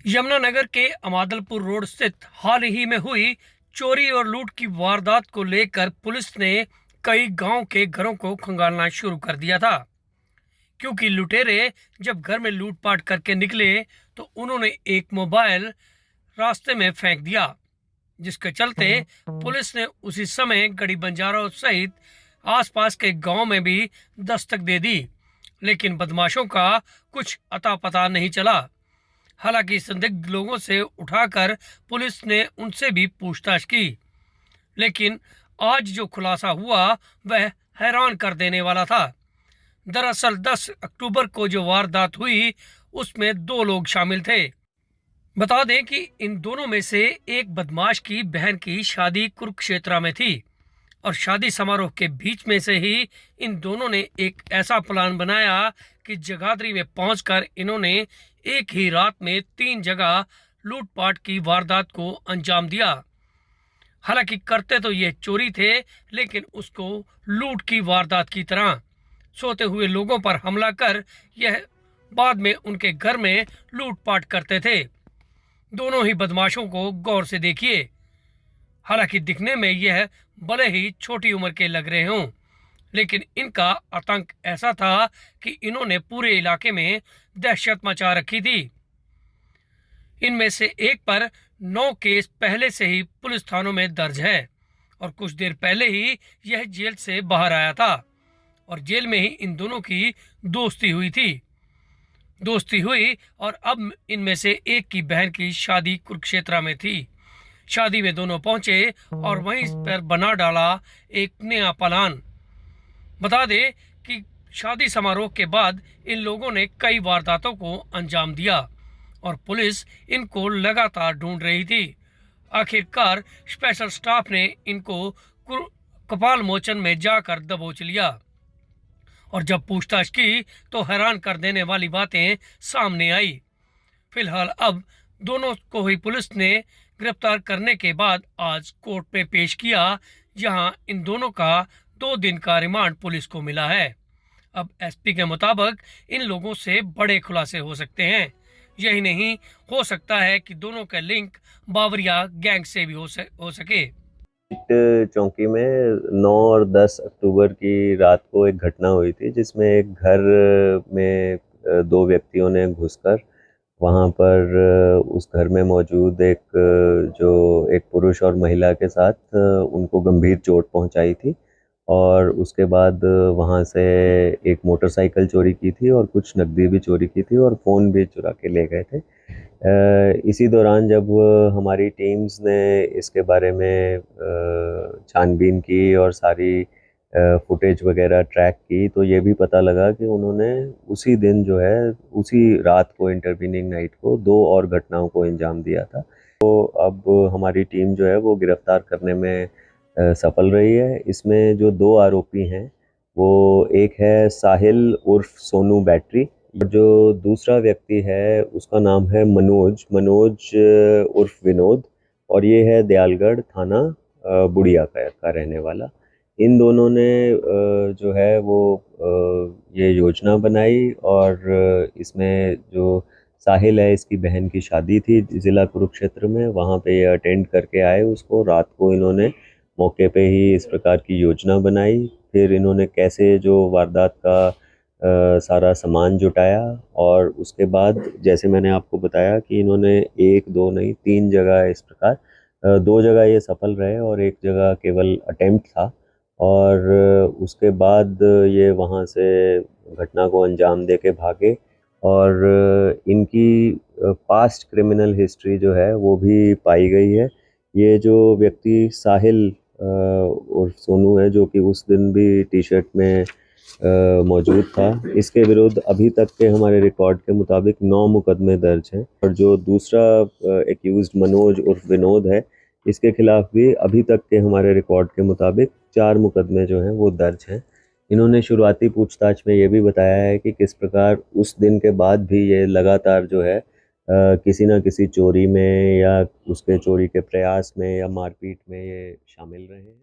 यमुनानगर के अमादलपुर रोड स्थित हाल ही में हुई चोरी और लूट की वारदात को लेकर पुलिस ने कई गांव के घरों को खंगालना शुरू कर दिया था, क्योंकि लुटेरे जब घर में लूटपाट करके निकले तो उन्होंने एक मोबाइल रास्ते में फेंक दिया, जिसके चलते पुलिस ने उसी समय गड़ी बंजारों सहित आसपास के गांव में भी दस्तक दे दी, लेकिन बदमाशों का कुछ अता पता नहीं चला। हालांकि संदिग्ध लोगों से उठाकर पुलिस ने उनसे भी पूछताछ की, लेकिन आज जो खुलासा हुआ वह हैरान कर देने वाला था। दरअसल 10 अक्टूबर को जो वारदात हुई उसमें दो लोग शामिल थे। बता दें कि इन दोनों में से एक बदमाश की बहन की शादी कुरुक्षेत्र में थी और शादी समारोह के बीच में से ही इन दोनों ने एक ऐसा प्लान बनाया कि जगाधरी में पहुंचकर इन्होंने एक ही रात में 3 जगह लूटपाट की वारदात को अंजाम दिया। हालांकि करते तो ये चोरी थे, लेकिन उसको लूट की वारदात की तरह सोते हुए लोगों पर हमला कर यह बाद में उनके घर में लूटपाट करते थे। दोनों ही बदमाशों को गौर से देखिए। हालांकि दिखने में यह भले ही छोटी उम्र के लग रहे हों, लेकिन इनका आतंक ऐसा था कि इन्होंने पूरे इलाके में दहशत मचा रखी थी। इनमें से एक पर 9 केस पहले से ही पुलिस थानों में दर्ज है और कुछ देर पहले ही यह जेल से बाहर आया था और जेल में ही इन दोनों की दोस्ती हुई और अब इनमें से एक की बहन की शादी कुरुक्षेत्र में थी। शादी में दोनों पहुंचे और वहीं पर बना डाला एक नया प्लान। बता दें कि शादी समारोह के बाद इन लोगों ने कई वारदातों को अंजाम दिया और पुलिस इनको लगातार ढूंढ रही थी। आखिरकार स्पेशल स्टाफ ने इनको कपाल मोचन में जाकर दबोच लिया और जब पूछताछ की तो हैरान कर देने वाली बातें सामने आई। फिलहाल अब दोनों को ही पुलिस ने गिरफ्तार करने के बाद आज कोर्ट में पेश किया, जहां इन दोनों का 2 दिन का रिमांड पुलिस को मिला है। अब एसपी के मुताबिक इन लोगों से बड़े खुलासे हो सकते हैं। यही नहीं, हो सकता है कि दोनों का लिंक बावरिया गैंग से भी हो सके। चौकी में 9 और 10 अक्टूबर की रात को एक घटना हुई थी, जिसमें एक घर में 2 व्यक्तियों ने घुसकर वहां पर उस घर में मौजूद एक पुरुष और महिला के साथ उनको गंभीर चोट पहुंचाई थी और उसके बाद वहां से एक मोटरसाइकिल चोरी की थी और कुछ नकदी भी चोरी की थी और फ़ोन भी चुरा के ले गए थे। इसी दौरान जब हमारी टीम्स ने इसके बारे में छानबीन की और सारी फुटेज वगैरह ट्रैक की, तो ये भी पता लगा कि उन्होंने उसी दिन जो है, उसी रात को, इंटरवीनिंग नाइट को 2 और घटनाओं को अंजाम दिया था। तो अब हमारी टीम जो है वो गिरफ्तार करने में सफल रही है। इसमें जो 2 आरोपी हैं, वो एक है साहिल उर्फ सोनू बैटरी, जो दूसरा व्यक्ति है उसका नाम है मनोज उर्फ विनोद, और ये है दयालगढ़ थाना बुढ़िया का रहने वाला। इन दोनों ने जो है वो ये योजना बनाई और इसमें जो साहिल है, इसकी बहन की शादी थी ज़िला कुरुक्षेत्र में, वहाँ पे ये अटेंड करके आए उसको। रात को इन्होंने मौके पे ही इस प्रकार की योजना बनाई। फिर इन्होंने कैसे जो वारदात का सारा सामान जुटाया और उसके बाद जैसे मैंने आपको बताया कि इन्होंने 1 2 नहीं 3 जगह इस प्रकार 2 जगह ये सफल रहे और एक जगह केवल अटेम्प्ट था। और उसके बाद ये वहाँ से घटना को अंजाम दे के भागे और इनकी पास्ट क्रिमिनल हिस्ट्री जो है वो भी पाई गई है। ये जो व्यक्ति साहिल और सोनू है, जो कि उस दिन भी टी शर्ट में मौजूद था, इसके विरुद्ध अभी तक के हमारे रिकॉर्ड के मुताबिक 9 मुकदमे दर्ज हैं। और जो दूसरा एक्यूज्ड मनोज उर्फ विनोद है, इसके खिलाफ भी अभी तक के हमारे रिकॉर्ड के मुताबिक 4 मुकदमे जो हैं वो दर्ज हैं। इन्होंने शुरुआती पूछताछ में ये भी बताया है कि किस प्रकार उस दिन के बाद भी ये लगातार जो है किसी न किसी चोरी में या उसके चोरी के प्रयास में या मारपीट में ये शामिल रहे हैं।